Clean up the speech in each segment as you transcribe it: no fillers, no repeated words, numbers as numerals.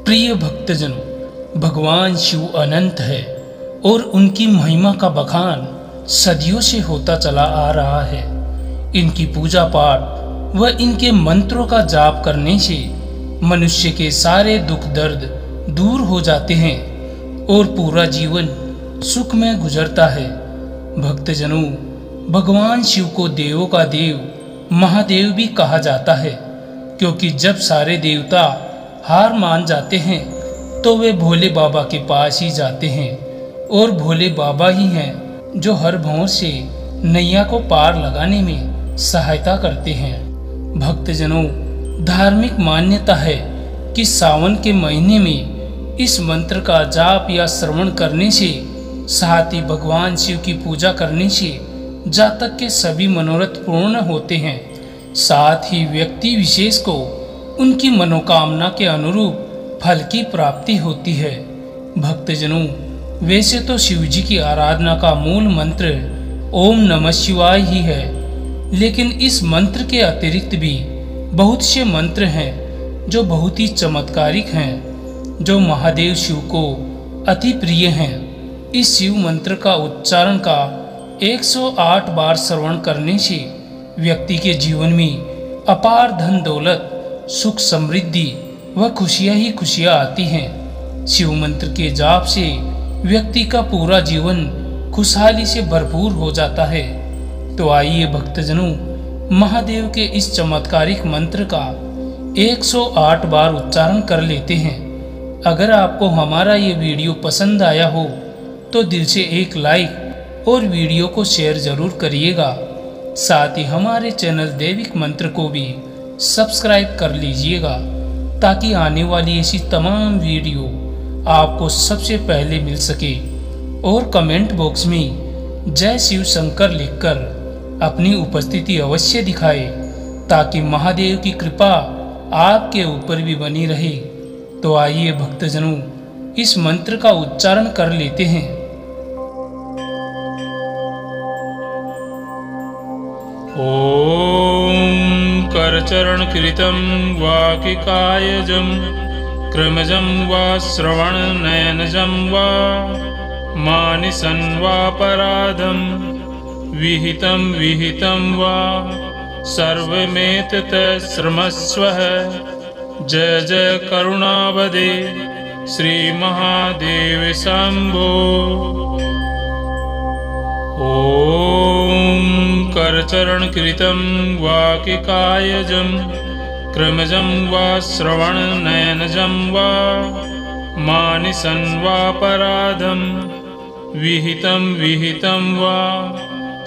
प्रिय भक्तजनों, भगवान शिव अनंत है और उनकी महिमा का बखान सदियों से होता चला आ रहा है। इनकी पूजा पाठ व इनके मंत्रों का जाप करने से मनुष्य के सारे दुख दर्द दूर हो जाते हैं और पूरा जीवन सुख में गुजरता है। भक्तजनों, भगवान शिव को देवों का देव महादेव भी कहा जाता है, क्योंकि जब सारे देवता हार मान जाते हैं तो वे भोले बाबा के पास ही जाते हैं और भोले बाबा ही हैं जो हर भौर से नैया को पार लगाने में सहायता करते हैं। भक्तजनों, धार्मिक मान्यता है कि सावन के महीने में इस मंत्र का जाप या श्रवण करने से, साथ ही भगवान शिव की पूजा करने से जातक के सभी मनोरथ पूर्ण होते हैं। साथ ही व्यक्ति विशेष को उनकी मनोकामना के अनुरूप फल की प्राप्ति होती है। भक्तजनों, वैसे तो शिव जी की आराधना का मूल मंत्र ओम नमः शिवाय ही है, लेकिन इस मंत्र के अतिरिक्त भी बहुत से मंत्र हैं जो बहुत ही चमत्कारिक हैं, जो महादेव शिव को अति प्रिय हैं। इस शिव मंत्र का उच्चारण का 108 बार श्रवण करने से व्यक्ति के जीवन में अपार धन दौलत, सुख समृद्धि व खुशियां ही खुशियां आती हैं। शिव मंत्र के जाप से व्यक्ति का पूरा जीवन खुशहाली से भरपूर हो जाता है। तो आइए भक्तजनों, महादेव के इस चमत्कारिक मंत्र का 108 बार उच्चारण कर लेते हैं। अगर आपको हमारा ये वीडियो पसंद आया हो तो दिल से एक लाइक और वीडियो को शेयर जरूर करिएगा। साथ ही हमारे चैनल दैविक मंत्र को भी सब्सक्राइब कर लीजिएगा, ताकि आने वाली ऐसी तमाम वीडियो आपको सबसे पहले मिल सके। और कमेंट बॉक्स में जय शिव शंकर लिखकर अपनी उपस्थिति अवश्य दिखाए, ताकि महादेव की कृपा आपके ऊपर भी बनी रहे। तो आइए भक्तजनों, इस मंत्र का उच्चारण कर लेते हैं। ओम करचरण कृतं वाकिकायजं क्रमजं वा श्रवण नयनजं वा मानसं वापराधं विहितं विहितं वा सर्वमेतत् श्रमस्वः। जय जय करुणावदे श्री महादेव शंभो। ओम करचरण कृतं वाकिकायजं क्रमजं वा श्रवण नयनजं वा मानसं वापराधं विहितं विहितं वा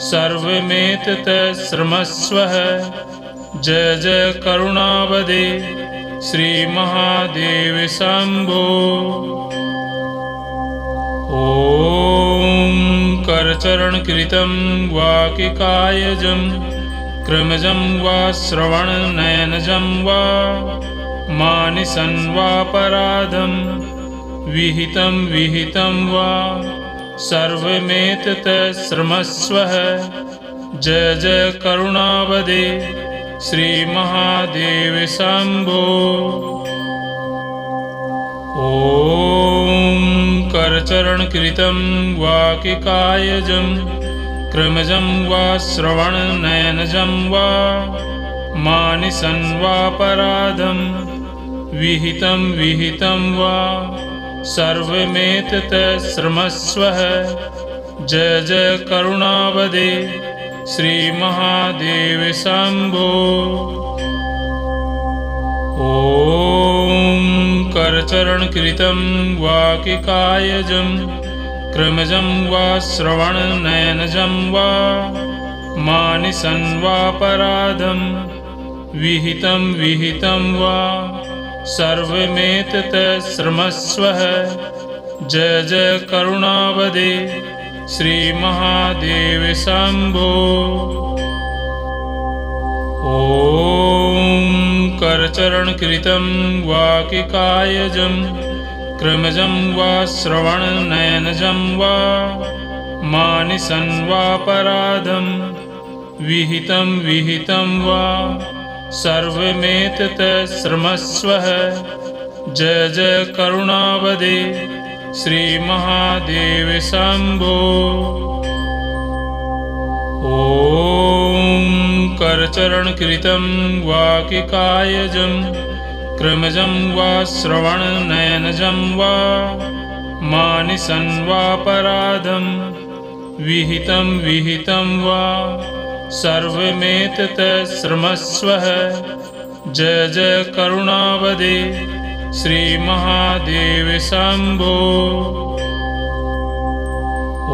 सर्वमेतत् श्रमस्वः। जय जय करुणावदे श्री महादेव शंभो। ओम करचरण कृतं वाकिकायजं क्रमजं वा श्रवण नयनजं वा मानसं वापराधं विहितं विहितं वा सर्वमेतत् श्रमस्वः। जय जय करुणावदे श्री महादेव शंभो। ओम करचरण कृतं वाकिकायजं क्रमजं वा श्रवण नयनजं वा मानसं वापराधं विहितं विहितं वा सर्वमेतत् श्रमस्वः। जय जय करुणावदे श्री महादेव शंभो। ओम करचरण कृतं वाकिकायजं क्रमजं वा श्रवण नयनजं वा मानसं वापराधं विहितं विहितं वा सर्वमेतत् श्रमस्वः। जय जय करुणावदे श्री महादेव शंभो। ओम करचरण कृतं वाकिकायजं क्रमजं वा श्रवण नयनजं वा मानसं वापराधं विहितं विहितं वा सर्वमेतत् श्रमस्वः। जय जय करुणावदे श्री महादेव शंभो। ओम करचरण कृतं वा किकायजं क्रमजं वा श्रवणनयनजं वा मानिसं वापराधं विहितं वा सर्वमेतत् श्रमस्वः। जय जय करुणावदे श्री महादेव शंभो।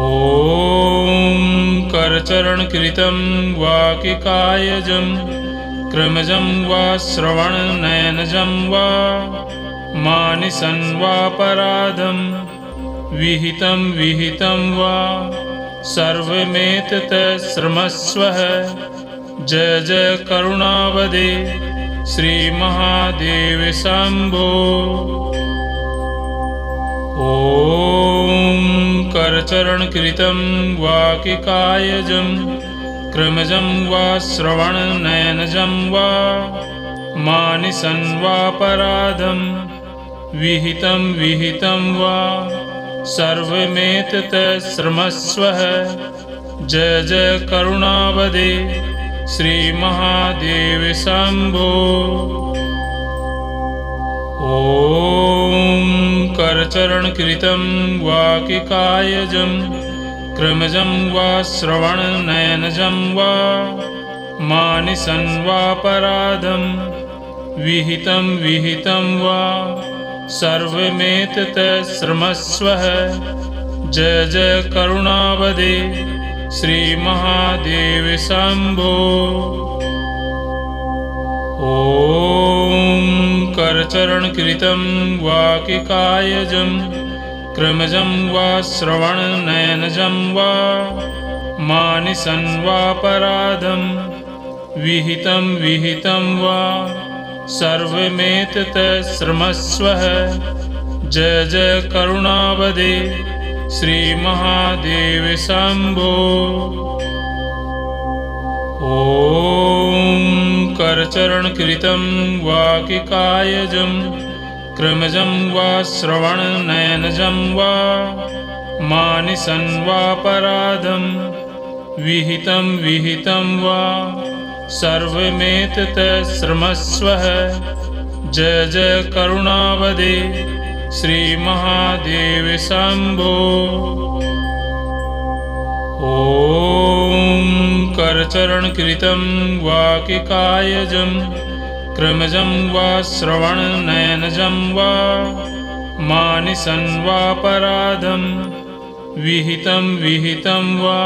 ओम करचरण कृतं वा किकायजं क्रमजं वा श्रवणनयनजं वा मानिसं वापराधं विहितं वा सर्वमेतत् श्रमस्वः। जय जय करुणावदे श्री महादेव शंभो। ओम करचरण कृतं वा किकायजं क्रमजं वा श्रवणनयनजं वा मानिसं वापराधं विहितं वा सर्वमेतत् श्रमस्वः। जय जय करुणावदे श्री महादेव शंभो। ओम करचरण कृतं वा किकायजं क्रमजं वा श्रवणनयनजं वा मानिसं वापराधं विहितं वा सर्वमेतत् श्रमस्वः। जय जय करुणावदे श्री महादेव शंभो। ओम करचरण कृतं वा किकायजं क्रमजं वा श्रवणनयनजं वा मानिसं वापराधं विहितं वा सर्वमेतत् श्रमस्वः। जय जय करुणावदे श्री महादेव शंभो। ओम करचरण कृतं वा किकायजं क्रमजं वा श्रवणनयनजं वा मानिसं वापराधं विहितं वा सर्वमेतत् श्रमस्वः। जय जय करुणावदे श्री महादेव शंभो। ओम करचरण कृतं वा किकायजं क्रमजं वा श्रवणनयनजं वा मानिसं वापराधं विहितं वा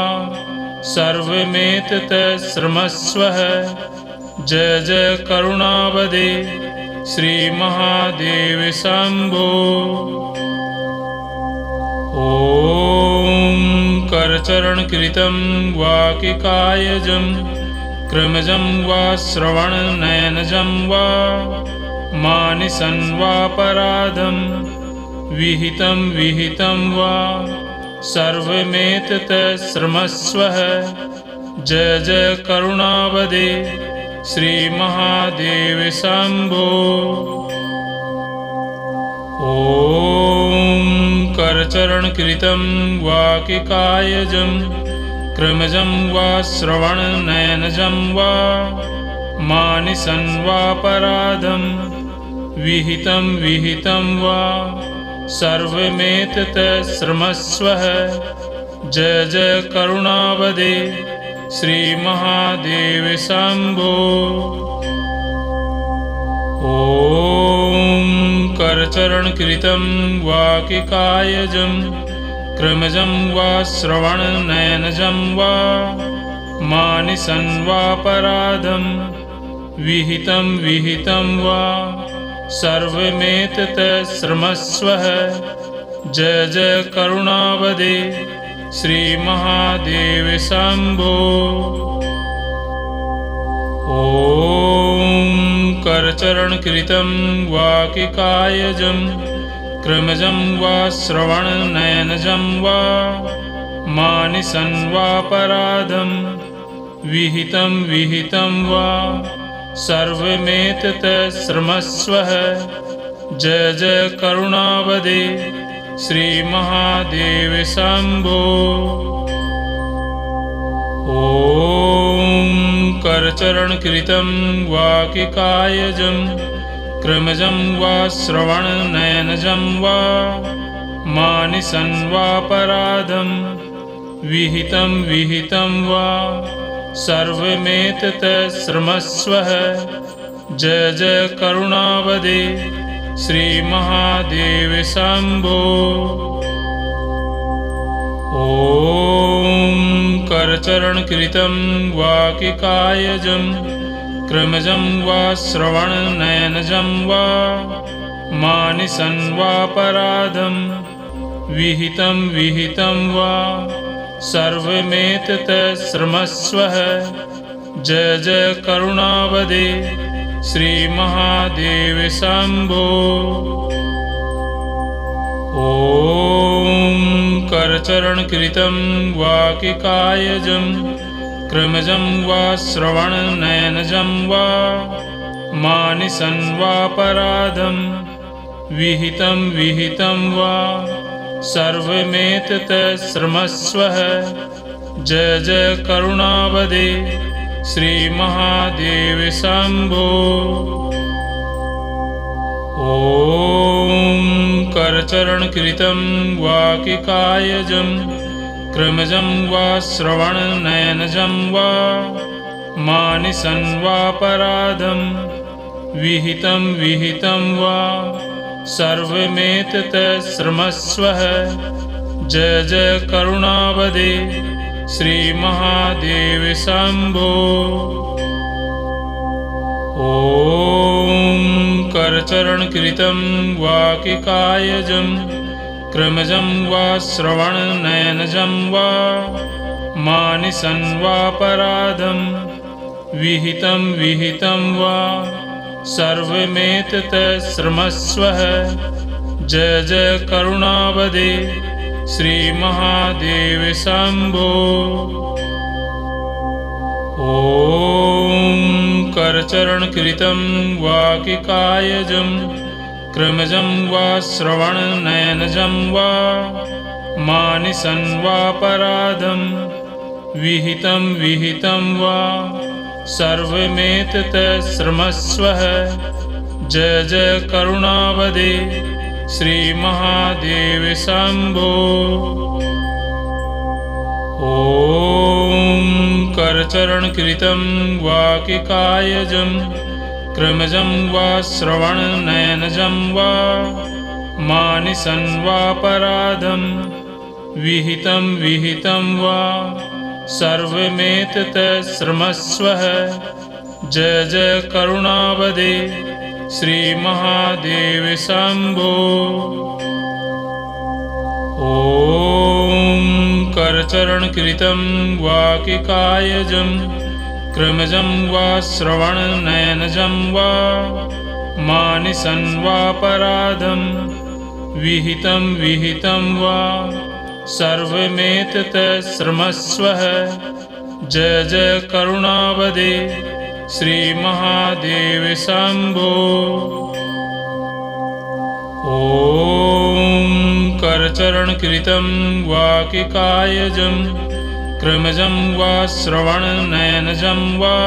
सर्वमेतत् श्रमस्वः। जय जय करुणावदे श्री महादेव शंभो। ओम करचरण कृतं वा किकायजं क्रमजं वा श्रवणनयनजं वा मानिसं वापराधं विहितं वा सर्वमेतत् श्रमस्वः। जय जय करुणावदे श्री महादेव शंभो। ओम करचरण कृतं वा किकायजं क्रमजं वा श्रवणनयनजं वा मानिसं वापराधं विहितं वा सर्वमेतत् श्रमस्वः। जय जय करुणावदे श्री महादेव शंभो। ओम करचरण कृतं वा किकायजं क्रमजं वा श्रवणनयनजं वा मानिसं वापराधं विहितं वा सर्वमेतत् श्रमस्वः। जय जय करुणावदे श्री महादेव शंभो। ओम करचरण कृतं वा किकायजं क्रमजं वा श्रवणनयनजं वा मानिसं वापराधं विहितं वा सर्वमेतत् श्रमस्वः। जय जय करुणावदे श्री महादेव शंभो। ॐ करचरणकृतं वा किकायजं क्रमजं वा श्रवणनयनजं वा मानिसं वापराधं विहितं वा सर्वमेतत् श्रमस्वः। जय जय करुणावदे श्री महादेव शंभो। ॐ करचरणकृतं वा किकायजं क्रमजं वा श्रवणनयनजं वा मानिसं वापराधं विहितं वा सर्वमेतत् श्रमस्वः। जय जय करुणावदे श्री महादेव शंभो। ॐ करचरणकृतं वा किकायजं क्रमजं वा श्रवणनयनजं वा मानिसं वापराधं विहितं वा सर्वमेतत् श्रमस्वः। जय जय करुणावदे श्री महादेव शंभो। ॐ करचरणकृतं वा किकायजं क्रमजं वा श्रवणनयनजं वा मानिसं वापराधं विहितं वा सर्वमेतत् श्रमस्वः। जय जय करुणावदे श्री महादेव शंभो। ॐ करचरणकृतं वा किकायजं क्रमजं वा श्रवणनयनजं वा मानिसं वापराधं विहितं वा सर्वमेतत् श्रमस्वः। जय जय करुणावदे श्री महादेव शंभो। ॐ करचरणकृतं वा किकायजं क्रमजं वा श्रवणनयनजं वा मानिसं वापराधं विहितं वा सर्वमेतत् श्रमस्वः। जय जय करुणावदे श्री महादेव शंभो। ॐ करचरणकृतं वा किकायजं क्रमजं वा श्रवणनयनजं वा मानिसं वापराधं विहितं वा सर्वमेतत् श्रमस्वः। जय जय करुणावदे श्री महादेव शंभो। ॐ करचरणकृतं वा किकायजं क्रमजं वा श्रवणनयनजं वा मानिसं वापराधं विहितं वा सर्वमेतत् श्रमस्वः। जय जय करुणावदे श्री महादेव शंभो। ॐ करचरणकृतं वा किकायजं क्रमजं वा श्रवणनयनजं वा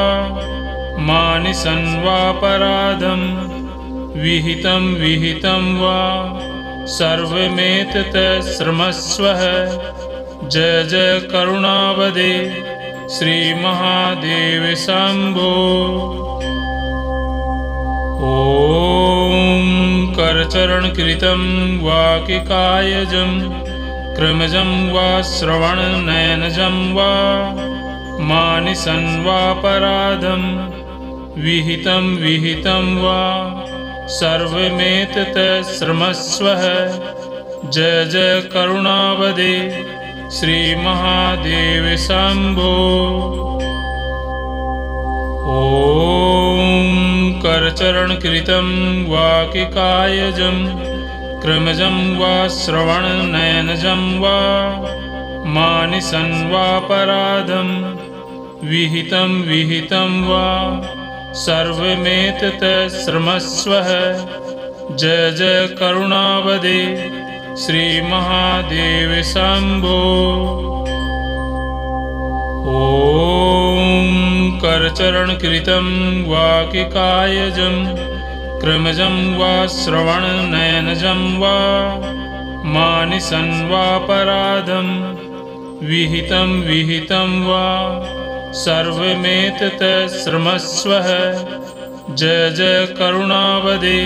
मानिसं वापराधं विहितं वा सर्वमेतत् श्रमस्वः। जय जय करुणावदे श्री महादेव शंभो। ॐ करचरणकृतं वा किकायजं क्रमजं वा श्रवणनयनजं वा मानिसं वापराधं विहितं वा सर्वमेतत् श्रमस्वः। जय जय करुणावदे श्री महादेव शंभो। ॐ करचरणकृतं वा किकायजं क्रमजं वा श्रवणनयनजं वा मानिसं वापराधं विहितं वा सर्वमेतत् श्रमस्वः। जय जय करुणावदे श्री महादेव शंभो। ॐ करचरणकृतं वा किकायजं क्रमजं वा श्रवणनयनजं वा मानिसं वापराधं विहितं विहितं वा सर्वमेतत् श्रमस्वः। जय जय करुणावदे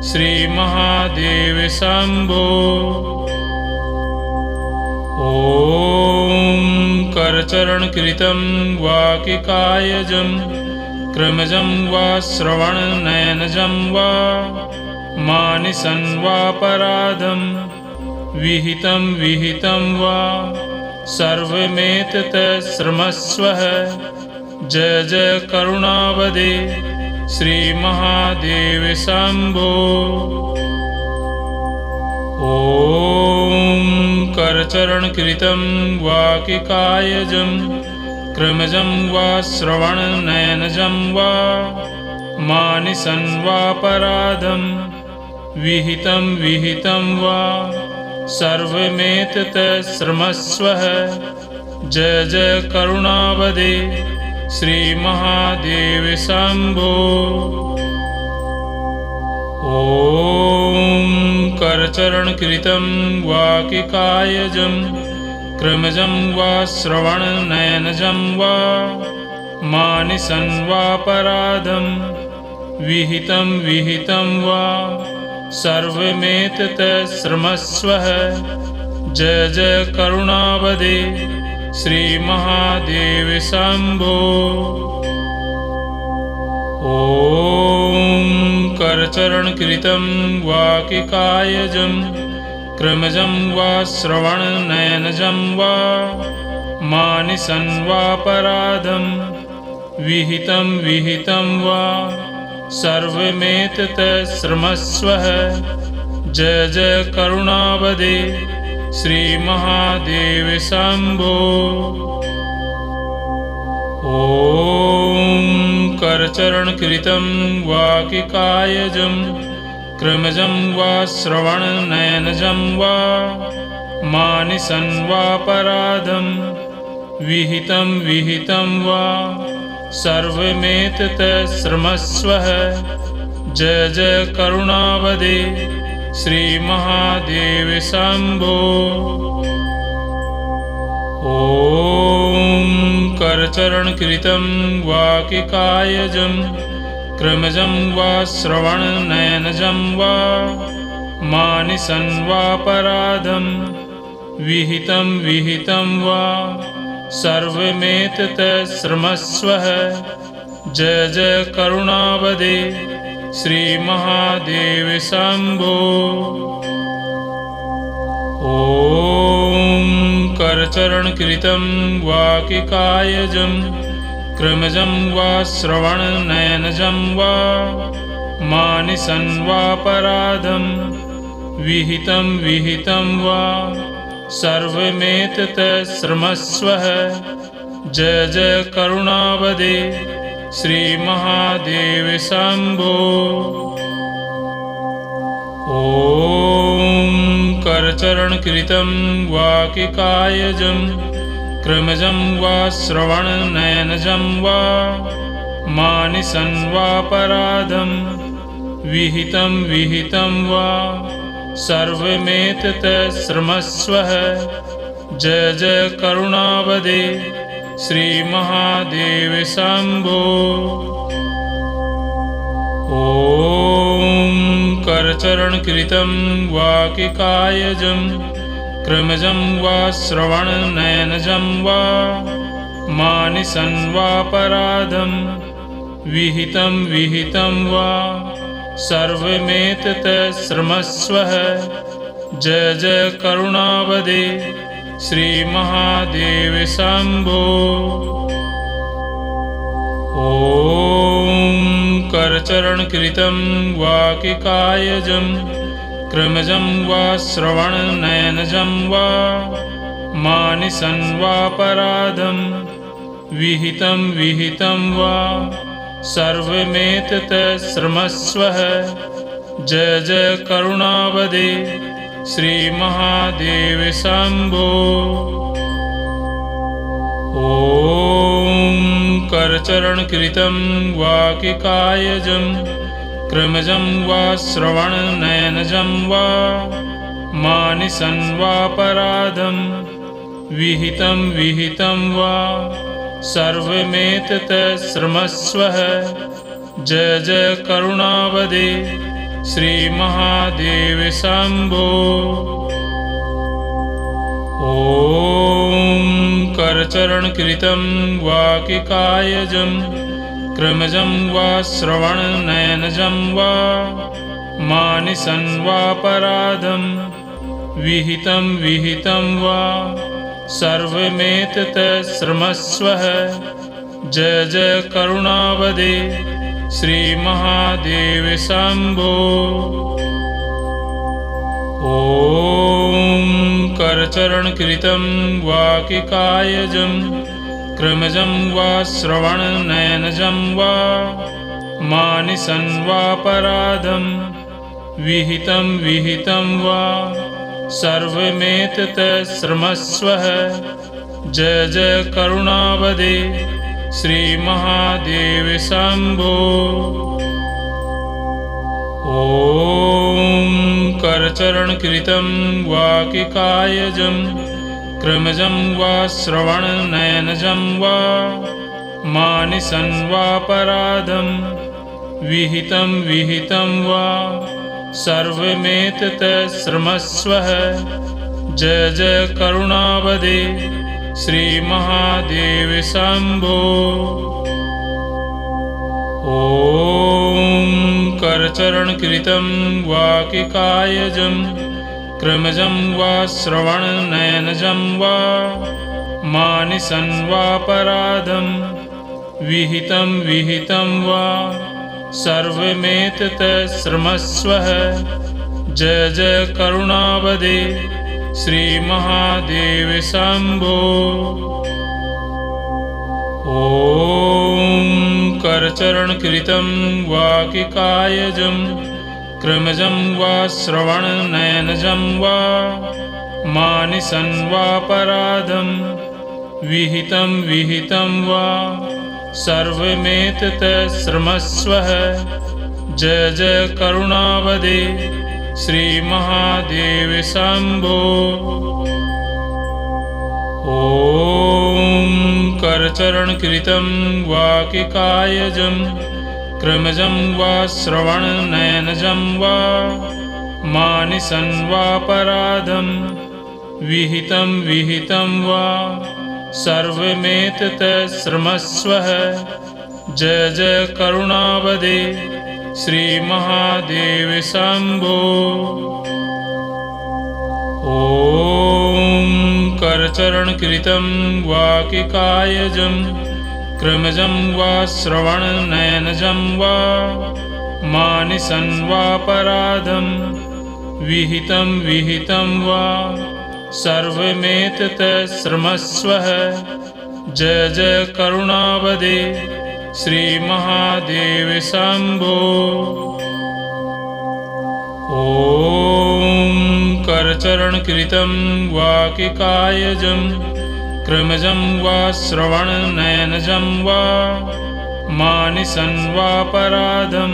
श्री महादेव शंभो। ॐ करचरणकृतं वा किकायजं क्रमजं वा श्रवणनयनजं वा मानिसं वापराधं विहितं विहितं वा सर्वमेतत् श्रमस्वः। जय जय करुणावदे श्री महादेव शंभो। ॐ करचरणकृतं वा किकायजं क्रमजं वा श्रवणनयनजं वा मानिसं वापराधं विहितं विहितं वा सर्वमेतत् श्रमस्वः। जय जय करुणावदे श्री महादेव शंभो। ॐ करचरणकृतं वा किकायजं क्रमजं वा श्रवणनयनजं वा मानिसं वापराधं विहितं विहितं वा सर्वमेतत् श्रमस्वः। जय जय करुणावदे श्री महादेव शंभो। ॐ करचरणकृतं वा किकायजं क्रमजं वा श्रवणनयनजं वा मानिसं वापराधं विहितं विहितं वा सर्वमेतत् श्रमस्वः। जय जय करुणावदे श्री महादेव शंभो। ॐ करचरणकृतं वा किकायजं क्रमजं वा श्रवणनयनजं वा मानिसं वापराधं विहितं विहितं वा सर्वमेतत् श्रमस्वः। जय जय करुणावदे श्री महादेव शंभो। ॐ करचरणकृतं वा किकायजं क्रमजं वा श्रवणनयनजं वा मानिसं वापराधं विहितं विहितं वा सर्वमेतत् श्रमस्वः। जय जय करुणावदे श्री महादेव शंभो। ॐ करचरणकृतं वा किकायजं क्रमजं वा श्रवणनयनजं वा मानिसं वापराधं विहितं विहितं वा सर्वमेतत् श्रमस्वः। जय जय करुणावदे श्री महादेव शंभो। ॐ करचरणकृतं वा किकायजं क्रमजं वा श्रवणनयनजं वा मानिसं वापराधं विहितं विहितं वा सर्वमेतत् श्रमस्वः। जय जय करुणावदे श्री महादेव शंभो। ॐ करचरणकृतं वा किकायजं क्रमजं वा श्रवणनयनजं वा मानिसं वापराधं विहितं विहितं वा सर्वमेतत् श्रमस्वः। जय जय करुणावदे श्री महादेव शंभो। ॐ करचरणकृतं वा किकायजं क्रमजं वा श्रवणनयनजं वा मानिसं वापराधं विहितं विहितं वा सर्वमेतत् श्रमस्वः। जय जय करुणावदे श्री महादेव शंभो। ॐ करचरणकृतं वा किकायजं क्रमजं वा श्रवणनयनजं वा मानिसं वापराधं विहितं वा सर्वमेतत् श्रमस्वः। जय जय करुणावदे श्री महादेव शंभो। ॐ करचरणकृतं वा किकायजं क्रमजं वा श्रवणनयनजं वा मानिसं वापराधं विहितं वा सर्वमेतत् श्रमस्वः। जय जय करुणावदे श्री महादेव शंभो। ॐ करचरणकृतं वा किकायजं क्रमजं वा श्रवणनयनजं वा मानिसं वापराधं विहितं वा सर्वमेतत् श्रमस्वः। जय जय करुणावदे श्री महादेव शंभो। ॐ करचरणकृतं वा किकायजं क्रमजं वा श्रवणनयनजं वा मानिसं वापराधं विहितं वा सर्वमेतत् श्रमस्वः। जय जय करुणावदे श्री महादेव शंभो। ॐ करचरणकृतं वा किकायजं क्रमजं वा श्रवणनयनजं वा मानिसं वापराधं विहितं वा सर्वमेतत् श्रमस्वः। जय जय करुणावदे श्री महादेव शंभो। ॐ करचरणकृतं वा किकायजं क्रमजं वा श्रवणनयनजं वा मानिसं वापराधं विहितं वा सर्वमेतत् श्रमस्वः। जय जय करुणावदे श्री महादेव शंभो। ॐ करचरणकृतं वा किकायजं क्रमजं वा श्रवणनयनजं वा मानिसं वापराधं विहितं वा सर्वमेतत् श्रमस्वः। जय जय करुणावदे श्री महादेव शंभो। ॐ करचरणकृतं वा किकायजं क्रमजं वा श्रवणनयनजं वा मानिसं वापराधं विहितं वा सर्वमेतत् श्रमस्वः। जय जय करुणावदे श्री महादेव शंभो। ॐ करचरणकृतं वा किकायजं क्रमजं वा श्रवणनयनजं वा मानिसं वापराधं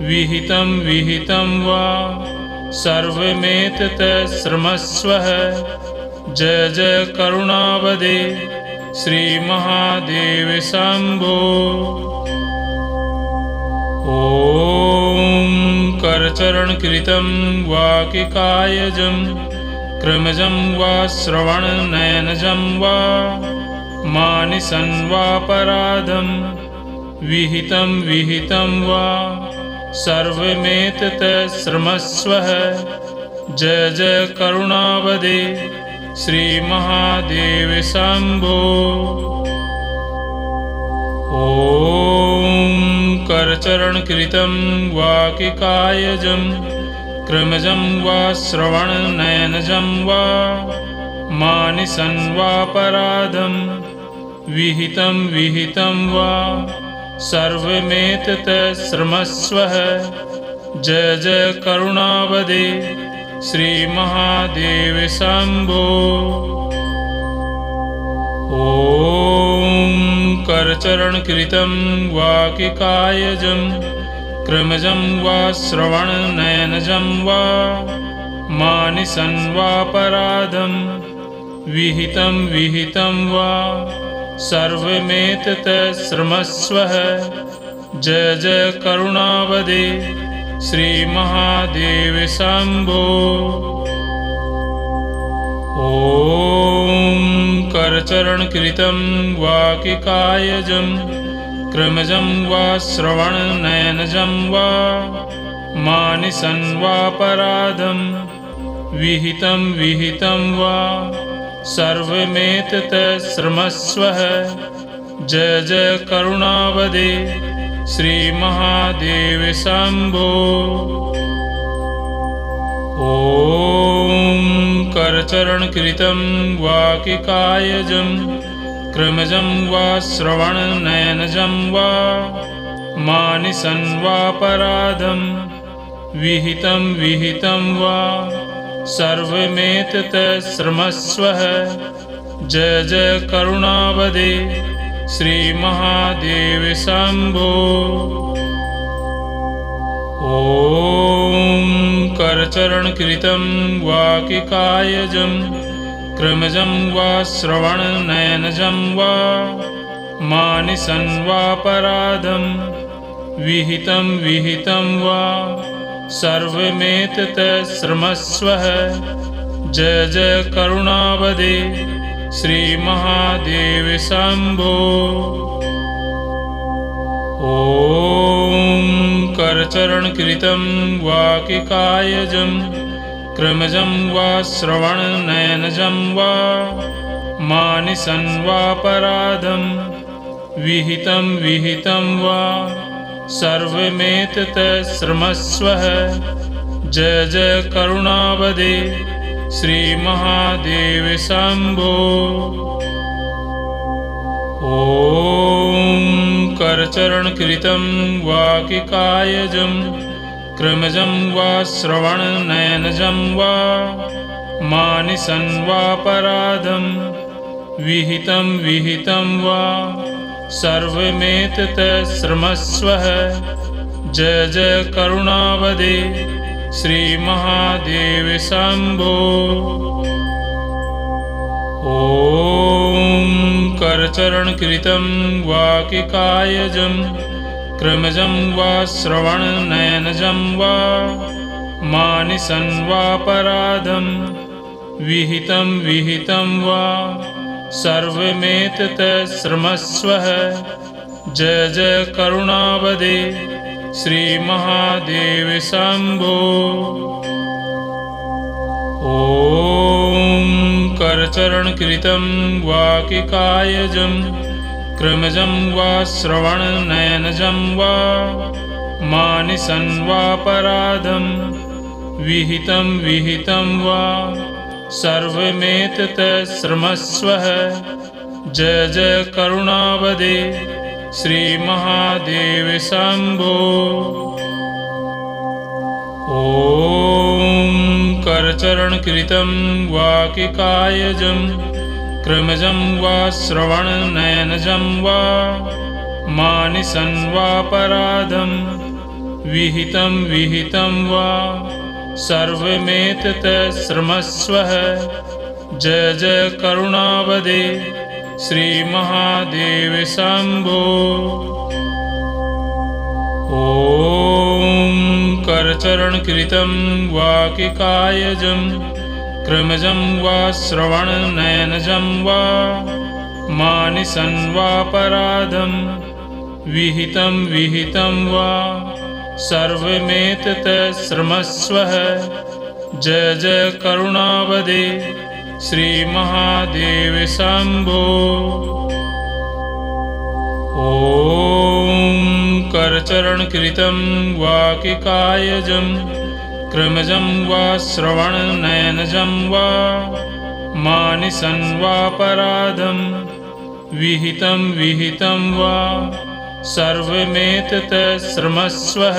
विहितं वा सर्वमेतत् श्रमस्वः। जय जय करुणावदे श्री महादेव शंभो। ॐ करचरणकृतं वा किकायजं क्रमजं वा श्रवणनयनजं वा मानिसं वापराधं विहितं वा सर्वमेतत् श्रमस्वः। जय जय करुणावदे श्री महादेव शंभो। ॐ करचरणकृतं वा किकायजं क्रमजं वा श्रवणनयनजं वा मानिसं वापराधं विहितं वा सर्वमेतत् श्रमस्वः। जय जय करुणावदे श्री महादेव शंभो। ॐ करचरणकृतं वा किकायजं क्रमजं वा श्रवणनयनजं वा मानिसं वापराधं विहितं वा सर्वमेतत् श्रमस्वः। जय जय करुणावदे श्री महादेव शंभो। ॐ करचरणकृतं वा किकायजं क्रमजं वा श्रवणनयनजं वा मानिसं वापराधं विहितं वा सर्वमेतत् श्रमस्वः। जय जय करुणावदे श्री महादेव शंभो। ॐ करचरणकृतं वा किकायजं क्रमजं वा श्रवणनयनजं वा मानिसं वापराधं विहितं वा सर्वमेतत् श्रमस्वः। जय जय करुणावदे श्री महादेव शंभो। ॐ करचरणकृतं वा किकायजं क्रमजं वा श्रवणनयनजं वा मानिसं वापराधं विहितं वा सर्वमेतत् श्रमस्वः। जय जय करुणावदे श्री महादेव शंभो। ॐ करचरणकृतं वा किकायजं क्रमजं वा श्रवणनयनजं वा मानिसं वापराधं विहितं वा सर्वमेतत् श्रमस्वः। जय जय करुणावदे श्री महादेव शंभो। ॐ करचरणकृतं वा किकायजं क्रमजं वा श्रवणनयनजं वा मानिसं वापराधं विहितं वा सर्वमेतत् श्रमस्वः। जय जय करुणावदे श्री महादेव शंभो। ॐ करचरणकृतं वा किकायजं क्रमजं वा श्रवणनयनजं वा मानिसं वापराधं विहितं वा सर्वमेतत् श्रमस्वः। जय जय करुणावदे श्री महादेव शंभो। ॐ करचरणकृतं वा किकायजं क्रमजं वा श्रवणनयनजं वा मानिसं वापराधं विहितं वा सर्वमेतत् श्रमस्वः। जय जय करुणावदे श्री महादेव शंभो। ॐ करचरणकृतं वा किकायजं क्रमजं वा श्रवणनयनजं वा मानिसं वापराधं विहितं वा सर्वमेतत् श्रमस्वः। जय जय करुणावदे श्री महादेव शंभो। ॐ करचरणकृतं वा किकायजं क्रमजं वा श्रवणनयनजं वा मानिसं वापराधं विहितं वा सर्वमेतत् श्रमस्वः। जय जय करुणावदे श्री महादेव शंभो। ॐ करचरणकृतं वा किकायजं क्रमजं वा श्रवणनयनजं वा मानिसं वापराधं विहितं वा सर्वमेतत् श्रमस्वः।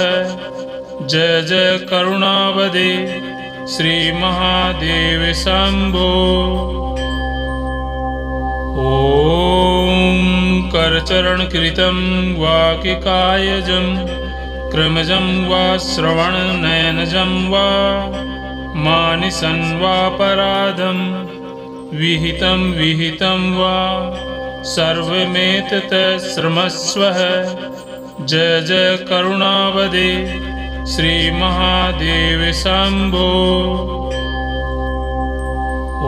जय जय करुणावदे श्री महादेव शंभो। ॐ करचरणकृतं वा किकायजं क्रमजं वा श्रवणनयनजं वा मानसं वापराधं विहितं विहितं वा सर्वमेतत् श्रमस्वः। जय जय करुणावदे श्री महादेव शंभो।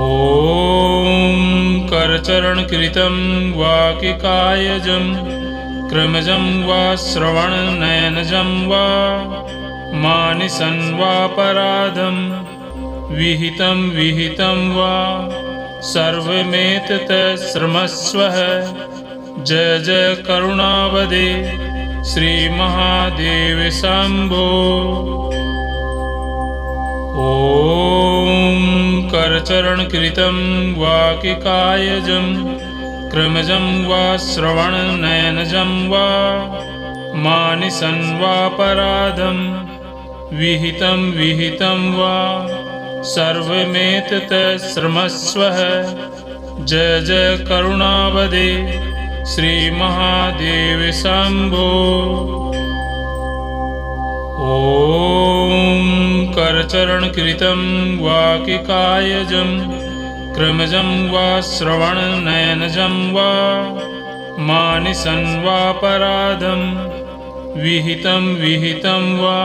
ॐ करचरणकृतं वा किकायजं क्रमजं वा श्रवणनयनजं वा मानसं वापराधं विहितं विहितं वा सर्वमेतत् श्रमस्वः। जय जय करुणावदे श्री महादेव शंभो। ॐ करचरणकृतं वा किकायजं क्रमजं वा श्रवणनयनजं वा मानसं वापराधं विहितं विहितं वा सर्वमेतत् श्रमस्वः। जय जय करुणावदे श्री महादेव शंभो। ॐ करचरणकृतं वा किकायजं क्रमजं वा श्रवणनयनजं वा मानसं वापराधं विहितं विहितं वा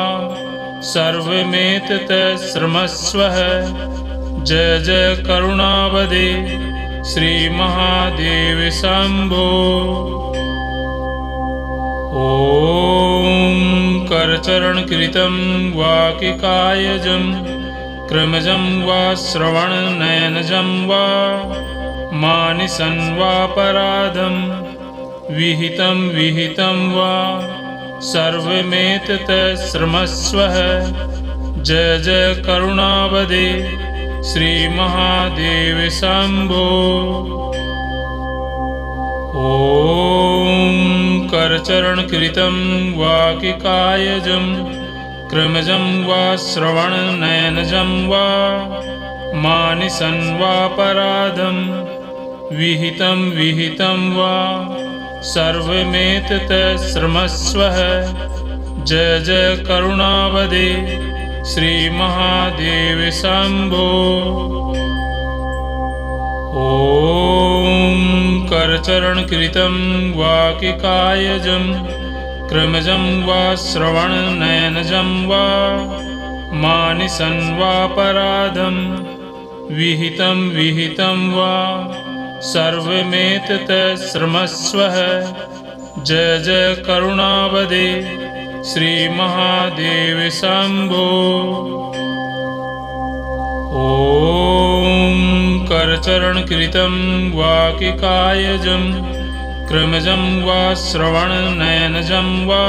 सर्वमेतत् श्रमस्वः। जय जय करुणावदे श्री महादेव शंभो। ॐ करचरणकृतं वा किकायजं क्रमजं वा श्रवणनयनजं वा मानसं वापराधं विहितं विहितं वा सर्वमेतत् श्रमस्वः। जय जय करुणावदे श्री महादेव शंभो। ॐ करचरणकृतं वा किकायजं क्रमजं वा श्रवणनयनजं वा मानसं वापराधं विहितं विहितं वा सर्वमेतत् श्रमस्वः। जय जय करुणावदे श्री महादेव शंभो। ॐ करचरणकृतं वा किकायजं क्रमजं वा श्रवणनयनजं वा मानसं वापराधं विहितं विहितं वा सर्वमेतत् श्रमस्वः। जय जय करुणावदे श्री महादेव शंभो। ॐ करचरणकृतं वा किकायजं क्रमजं वा श्रवणनयनजं वा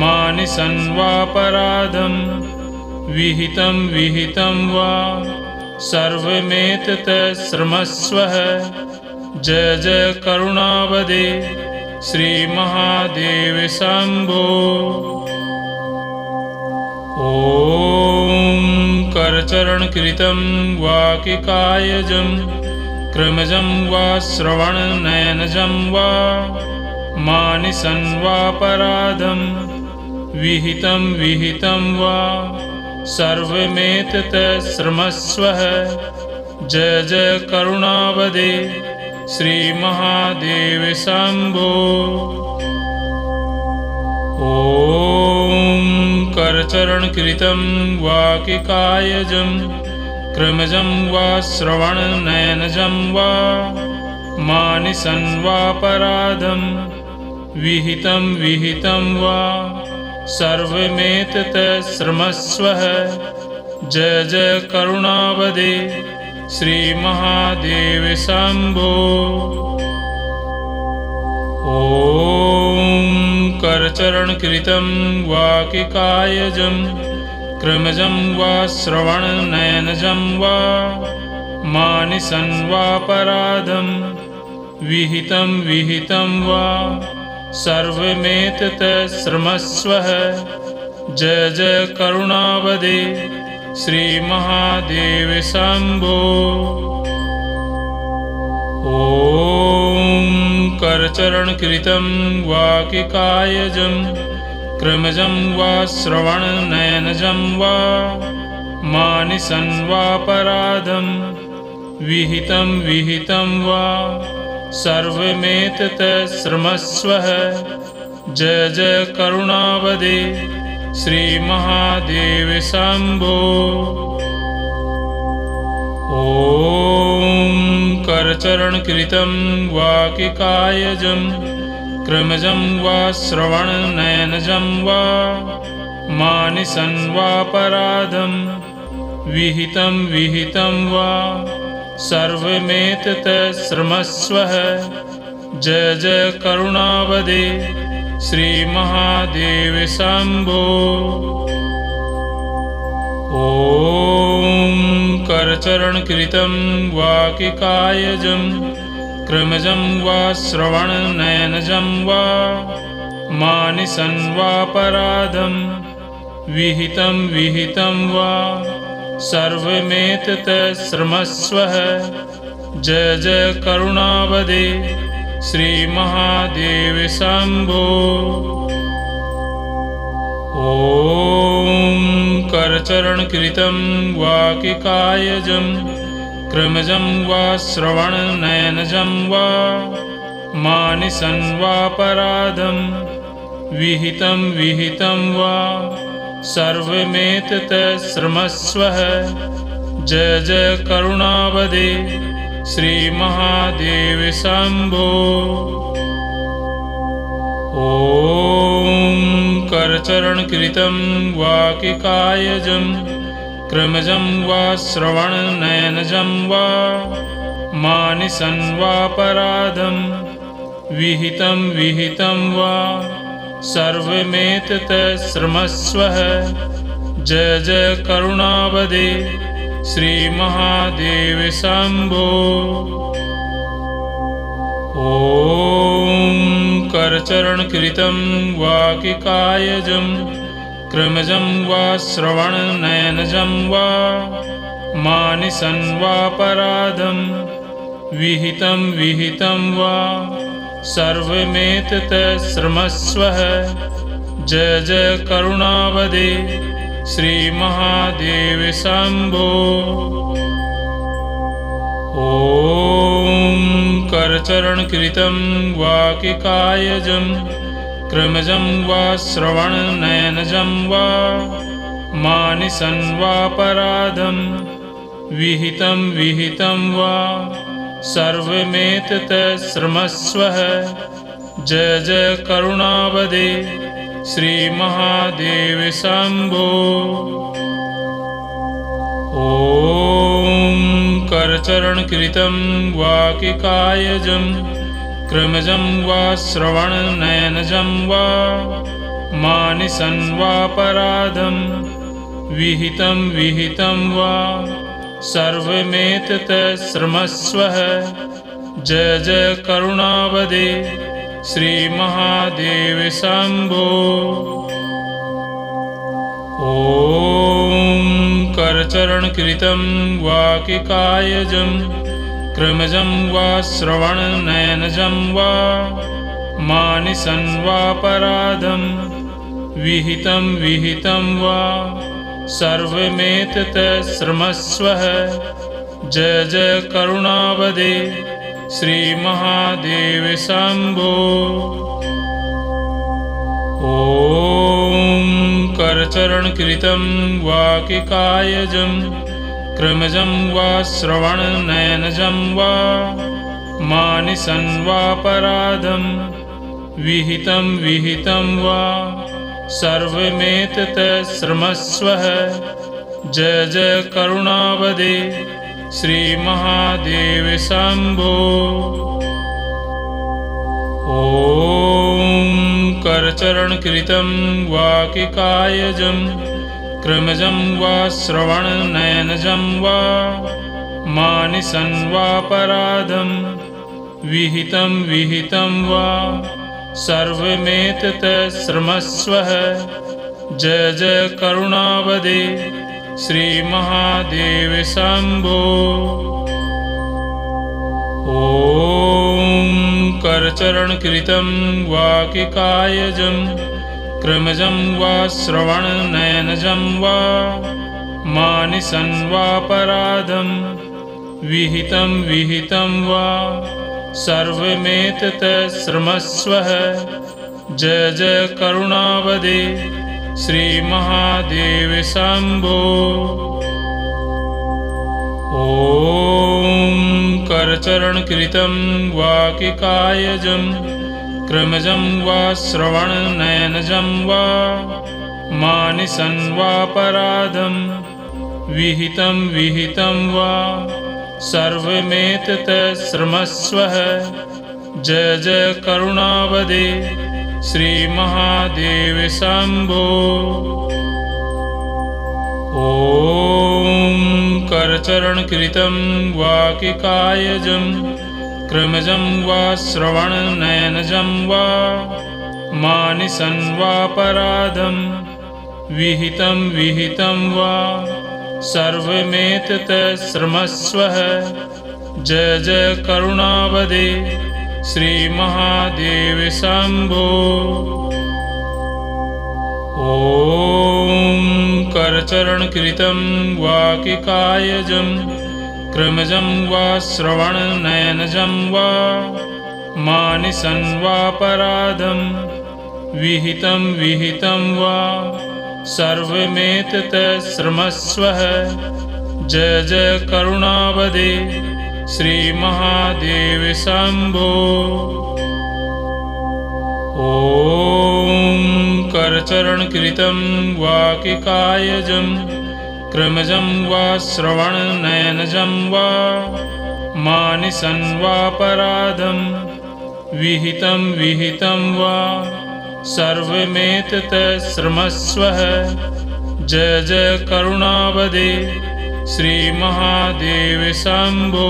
मानसं वापराधं विहितं विहितं वा सर्वमेतत् श्रमस्वः। जय जय करुणावदे श्री महादेव शंभो। ॐ करचरणकृतं वा किकायजं क्रमजं वा श्रवणनयनजं वा मानसं वापराधं विहितं विहितं वा सर्वमेतत् श्रमस्वः। जय जय करुणावदे श्री महादेव शंभो। ॐ करचरणकृतं वा किकायजं क्रमजं वा श्रवणनयनजं वा मानसं वापराधं विहितं विहितं वा सर्वमेतत् श्रमस्वः। जय जय करुणावदे श्री महादेव शंभो। ॐ करचरणकृतं वा किकायजं क्रमजं वा श्रवणनयनजं वा मानसं वापराधं विहितं विहितं वा सर्वमेतत् श्रमस्वः। जय जय करुणावदे श्री महादेव शंभो। ॐ करचरणकृतं वा किकायजं क्रमजं वा श्रवणनयनजं वा मानिसं वापराधं विहितं वा सर्वमेतत् श्रमस्वः। जय जय करुणावदे श्री महादेव शंभो। ॐ करचरणकृतं वा किकायजं क्रमजं वा श्रवणनयनजं वा मानिसं वापराधं विहितं वा सर्वमेतत् श्रमस्वः। जय जय करुणावदे श्री महादेव शंभो। ॐ करचरणकृतं वा किकायजं क्रमजं वा श्रवणनयनजं वा मानिसं वापराधं विहितं वा सर्वमेतत् श्रमस्वः। जय जय करुणावदे श्री महादेव शंभो। ॐ करचरणकृतं वा किकायजं क्रमजं वा श्रवणनयनजं वा मानिसं वापराधं विहितं वा सर्वमेतत् श्रमस्वः। जय जय करुणावदे श्री महादेव शंभो। ॐ करचरणकृतं वा किकायजं क्रमजं वा श्रवणनयनजं वा मानिसं वापराधं विहितं वा सर्वमेतत् श्रमस्वः। जय जय करुणावदे श्री महादेव शंभो। ॐ करचरणकृतं वा किकायजं क्रमजं वा श्रवणनयनजं वा मानिसं वापराधं विहितं वा सर्वमेतत् श्रमस्वः। जय जय करुणावदे श्री महादेव शंभो। ॐ करचरणकृतं वा किकायजं क्रमजं वा श्रवणनयनजं वा मानिसं वापराधं विहितं वा सर्वमेतत् श्रमस्वः। जय जय करुणावदे श्री महादेव शंभो। ॐ करचरणकृतं वा किकायजं क्रमजं वा श्रवणनयनजं वा मानिसं वापराधं विहितं वा सर्वमेतत् श्रमस्वः। जय जय करुणावदे श्री महादेव शंभो। ॐ करचरणकृतं वा किकायजं क्रमजं वा श्रवणनयनजं वा मानिसं वापराधं विहितं वा सर्वमेतत् श्रमस्वः। जय जय करुणावदे श्री महादेव शंभो। ॐ करचरणकृतं वा किकायजं क्रमजं वा श्रवणनयनजं वा मानिसं वापराधं विहितं वा सर्वमेतत् श्रमस्वः। जय जय करुणावदे श्री महादेव शंभो। ॐ करचरणकृतं वा किकायजं क्रमजं वा श्रवणनयनजं वा मानिसं वापराधं विहितं वा सर्वमेतत् श्रमस्वः। जय जय करुणावदे श्री महादेव शंभो। ॐ करचरणकृतं वाकिकायजं क्रमजं वा श्रवणनयनजं वा मानिसं वापराधं विहितं विहितं वा सर्वमेतत् श्रमस्वः। जय जय करुणावदे श्री महादेव शंभो। ॐ करचरणकृतं वाकिकायजं क्रमजं वा श्रवणनयनजं वा मानिसं वापराधं विहितं विहितं वा सर्वमेतत् श्रमस्वः। जय जय करुणावदे श्री महादेव शंभो। ॐ करचरणकृतं वाकिकायजं क्रमजं वा श्रवणनयनजं वा मानिसं वापराधं विहितं विहितं वा सर्वमेतत् श्रमस्वः। जय जय करुणावदे श्री महादेव शंभो। ॐ करचरणकृतं वाकिकायजं क्रमजं वा श्रवणनयनजं वा मानिसं वापराधं विहितं विहितं वा सर्वमेतत् श्रमस्वः। जय जय करुणावदे श्री महादेव शंभो। ॐ करचरणकृतं वाकिकायजं क्रमजं वा श्रवणनयनजं वा मानिसं वापराधं विहितं विहितं वा सर्वमेतत् श्रमस्वः। जय जय करुणावदे श्री महादेव शंभो।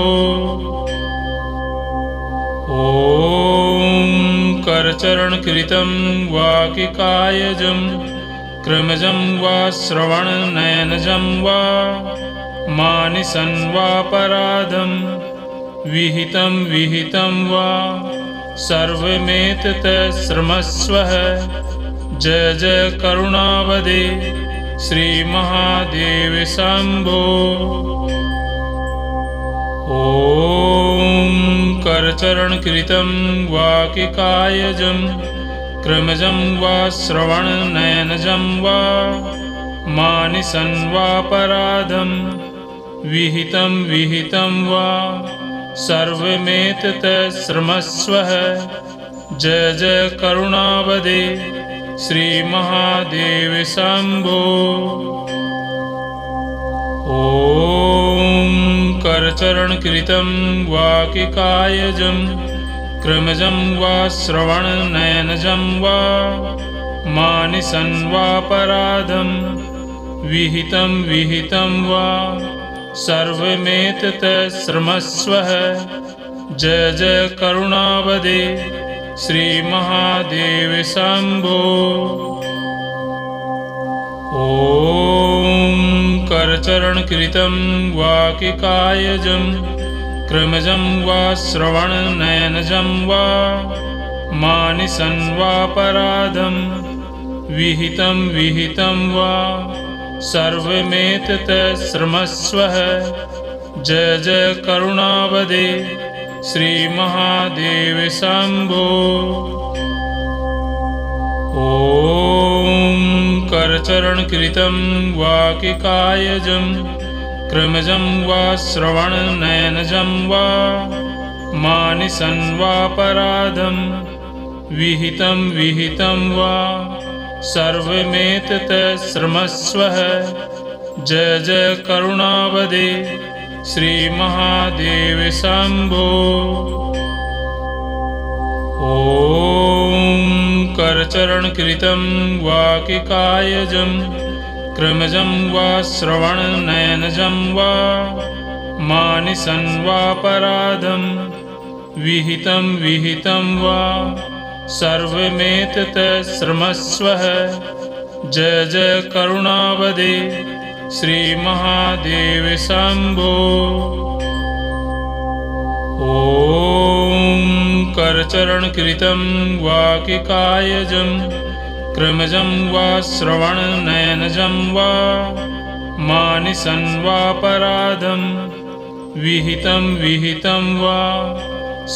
ॐ करचरणकृतं वाकिकायजं क्रमजं वा श्रवणनयनजं वा मानिसं वापराधं विहितं विहितं वा सर्वमेतत् श्रमस्वः। जय जय करुणावदे श्री महादेव शंभो। ॐ करचरणकृतं वाकिकायजं क्रमजं वा श्रवणनयनजं वा मानिसं वापराधं विहितं विहितं वा सर्वमेतत् श्रमस्वः। जय जय करुणावदे श्री महादेव शंभो। ॐ करचरणकृतं वाकिकायजं क्रमजं वा श्रवणनयनजं वा मानिसं वापराधं विहितं विहितं वा सर्वमेतत् श्रमस्वः। जय जय करुणावदे श्री महादेव शंभो। ॐ करचरणकृतं वाकिकायजं क्रमजं वा श्रवणनयनजं वा मानिसं वापराधं विहितं विहितं वा सर्वमेतत् श्रमस्वः। जय जय करुणावदे श्री महादेव शंभो। ॐ करचरणकृतं वाकिकायजं क्रमजं वा श्रवणनयनजं वा मानिसं वापराधं विहितं विहितं वा सर्वमेतत् श्रमस्वः। जय जय करुणावदे श्री महादेव शंभो। ॐ करचरणकृतं वाकिकायजं क्रमजं वा श्रवणनयनजं वा मानिसं वापराधं विहितं विहितं वा सर्वमेतत् श्रमस्वः। जय जय करुणावदे श्री महादेव शंभो। ॐ करचरणकृतं वा किकायजं क्रमजं वा श्रवणनयनजं वा मानिसं वापराधं विहितं वा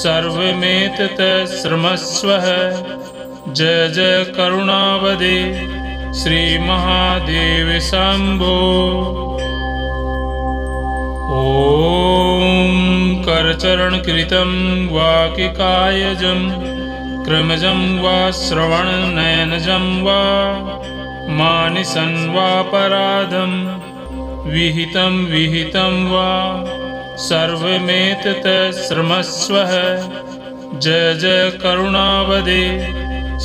सर्वमेतत् श्रमस्वः। जय जय करुणावदे श्री महादेव शंभो। ॐ करचरणकृतं वा किकायजं क्रमजं वा श्रवणनयनजं वा मानिसं वापराधं विहितं वा सर्वमेतत् श्रमस्वः। जय जय करुणावदे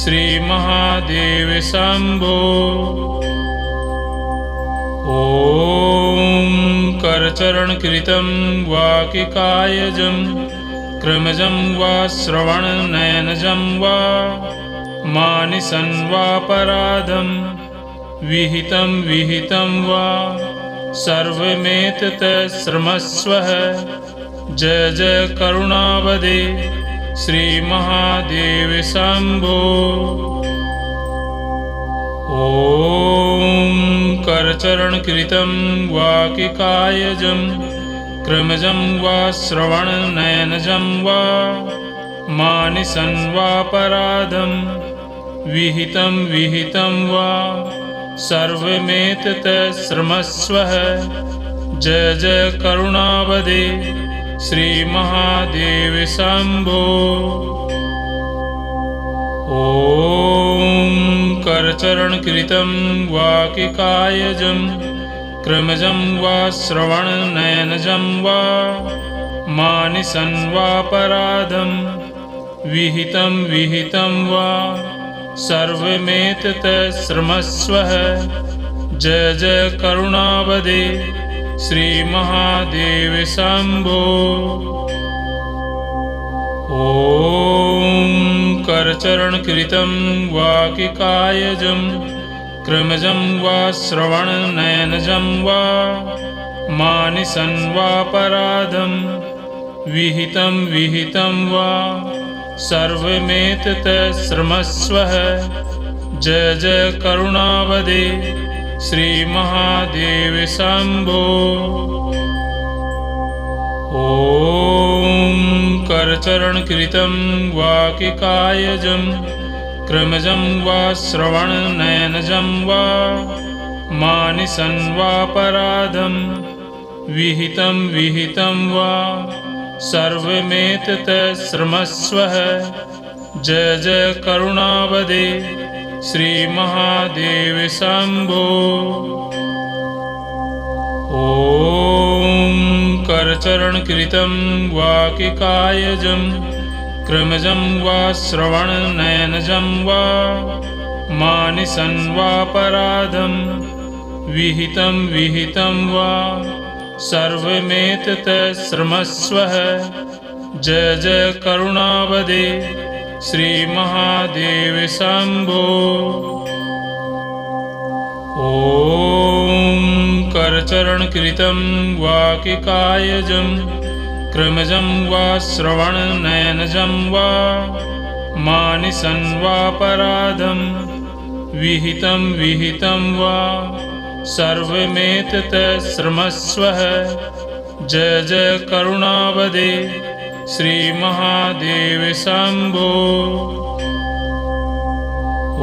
श्री महादेव शंभो। ॐ करचरणकृतं वा किकायजं क्रमजं वा श्रवणनयनजं वा मानिसं वापराधं विहितं वा सर्वमेतत् श्रमस्वः। जय जय करुणावदे श्री महादेव शंभो। ॐ करचरणकृतं वा किकायजं क्रमजं वा श्रवणनयनजं वा मानिसं वापराधं विहितं वा सर्वमेतत् श्रमस्वः। जय जय करुणावदे श्री महादेव शंभो। ॐ करचरणकृतं वा किकायजं क्रमजं वा श्रवणनयनजं वा मानिसं वापराधं विहितं वा सर्वमेतत् श्रमस्वः। जय जय करुणावदे श्री महादेव शंभो। ॐ करचरणकृतं वा किकायजं क्रमजं वा श्रवणनयनजं वा मानिसं वापराधं विहितं वा सर्वमेतत् श्रमस्वः। जय जय करुणावदे श्री महादेव शंभो। ॐ करचरणकृतं वा किकायजं क्रमजं वा श्रवणनयनजं वा मानिसं वापराधं विहितं वा सर्वमेतत् श्रमस्वः। जय जय करुणावदे श्री महादेव शंभो। ॐ करचरणकृतं वा किकायजं क्रमजं वा श्रवणनयनजं वा मानिसं वापराधं विहितं वा सर्वमेतत् श्रमस्वः। जय जय करुणावदे श्री महादेव शंभो। ॐ करचरणकृतं वा किकायजं क्रमजं वा श्रवणनयनजं वा मानिसं वापराधं विहितं वा सर्वमेतत् श्रमस्वः। जय जय करुणावदे श्री महादेव शंभो।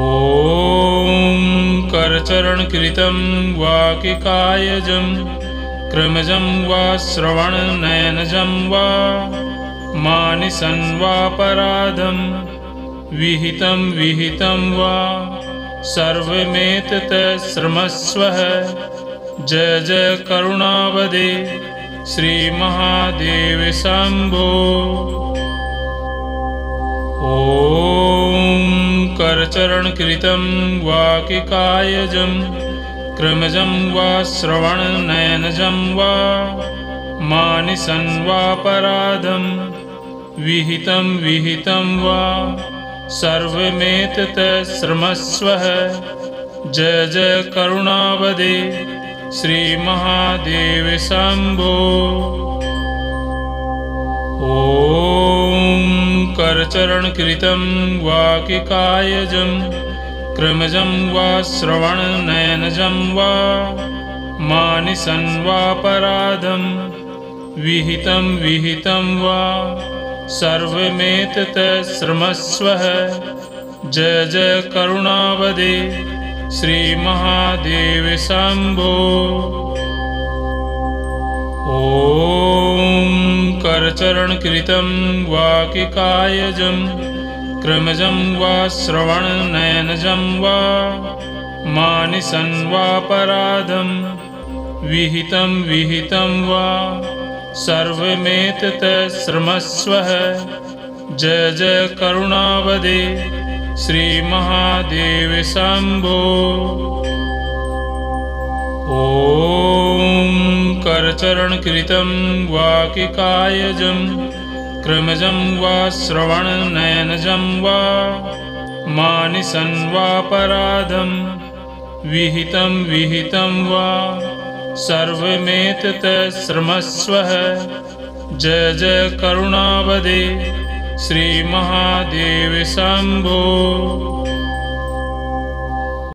ॐ करचरणकृतं वा किकायजं क्रमजं वा श्रवणनयनजं वा मानिसं वापराधं विहितं वा सर्वमेतत् श्रमस्वः। जय जय करुणावदे श्री महादेव शंभो। ॐ करचरणकृतं वा किकायजं क्रमजं वा श्रवणनयनजं वा मानिसं वापराधं विहितं वा सर्वमेतत् श्रमस्वः। जय जय करुणावदे श्री महादेव शंभो। ॐ करचरण कृतं वा किकायजं क्रमजं वा श्रवणनयनजं वा मानसं वापराधं विहितं विहितं वा सर्वमेतत् श्रमस्व। जय जय करुणावदे श्री महादेव शंभो। ॐ करचरण कृतं वा किकायजं क्रमजं वा श्रवणनयनजं वा मानसं वापराधं विहितं विहितं वा सर्वमेतत् श्रमस्व। जय जय करुणावदे श्री महादेव शंभो। ॐ करचरण कृतं वा किकायजं क्रमजं वा श्रवणनयनजं वा मानसं वापराधं विहितं विहितं वा सर्वमेतत् श्रमस्व। जय जय करुणावदे श्री महादेव शंभो।